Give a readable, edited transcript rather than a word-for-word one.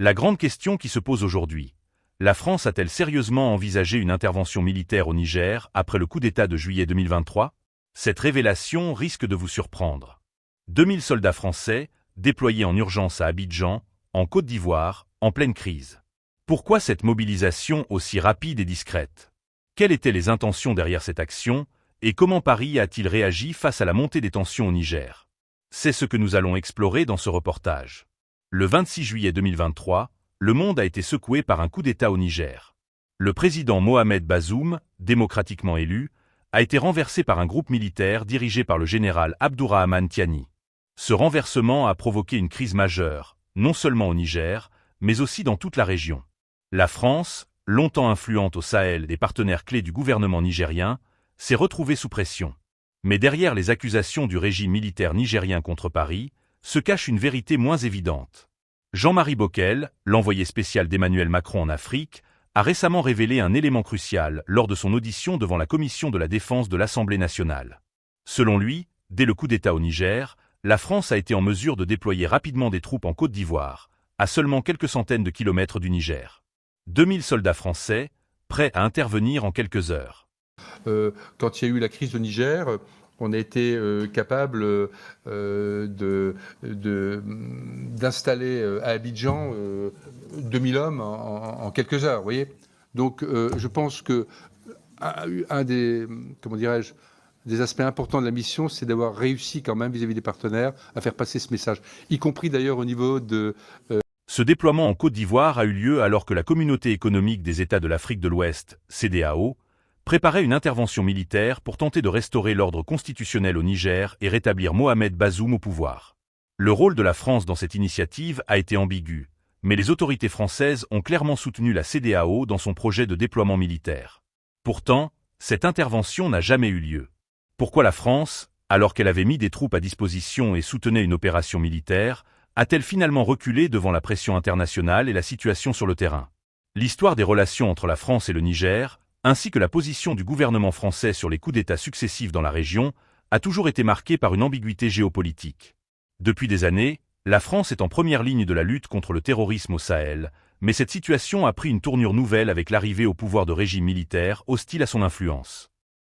La grande question qui se pose aujourd'hui. La France a-t-elle sérieusement envisagé une intervention militaire au Niger après le coup d'État de juillet 2023? Cette révélation risque de vous surprendre. 2000 soldats français, déployés en urgence à Abidjan, en Côte d'Ivoire, en pleine crise. Pourquoi cette mobilisation aussi rapide et discrète? Quelles étaient les intentions derrière cette action, et comment Paris a-t-il réagi face à la montée des tensions au Niger? C'est ce que nous allons explorer dans ce reportage. Le 26 juillet 2023, le monde a été secoué par un coup d'État au Niger. Le président Mohamed Bazoum, démocratiquement élu, a été renversé par un groupe militaire dirigé par le général Abdourahmane Tiani. Ce renversement a provoqué une crise majeure, non seulement au Niger, mais aussi dans toute la région. La France, longtemps influente au Sahel des partenaires clés du gouvernement nigérien, s'est retrouvée sous pression. Mais derrière les accusations du régime militaire nigérien contre Paris, se cache une vérité moins évidente. Jean-Marie Bockel, l'envoyé spécial d'Emmanuel Macron en Afrique, a récemment révélé un élément crucial lors de son audition devant la Commission de la Défense de l'Assemblée nationale. Selon lui, dès le coup d'État au Niger, la France a été en mesure de déployer rapidement des troupes en Côte d'Ivoire, à seulement quelques centaines de kilomètres du Niger. 2000 soldats français, prêts à intervenir en quelques heures. Quand il y a eu la crise au Niger, on a été capable d'installer à Abidjan 2000 hommes en quelques heures, vous voyez. Donc je pense que un des, des aspects importants de la mission, c'est d'avoir réussi quand même vis-à-vis des partenaires à faire passer ce message, y compris d'ailleurs au niveau de... Ce déploiement en Côte d'Ivoire a eu lieu alors que la Communauté économique des États de l'Afrique de l'Ouest, CEDEAO, préparait une intervention militaire pour tenter de restaurer l'ordre constitutionnel au Niger et rétablir Mohamed Bazoum au pouvoir. Le rôle de la France dans cette initiative a été ambigu, mais les autorités françaises ont clairement soutenu la CEDEAO dans son projet de déploiement militaire. Pourtant, cette intervention n'a jamais eu lieu. Pourquoi la France, alors qu'elle avait mis des troupes à disposition et soutenait une opération militaire, a-t-elle finalement reculé devant la pression internationale et la situation sur le terrain? L'histoire des relations entre la France et le Niger, ainsi que la position du gouvernement français sur les coups d'État successifs dans la région, a toujours été marquée par une ambiguïté géopolitique. Depuis des années, la France est en première ligne de la lutte contre le terrorisme au Sahel, mais cette situation a pris une tournure nouvelle avec l'arrivée au pouvoir de régimes militaires hostiles à son influence.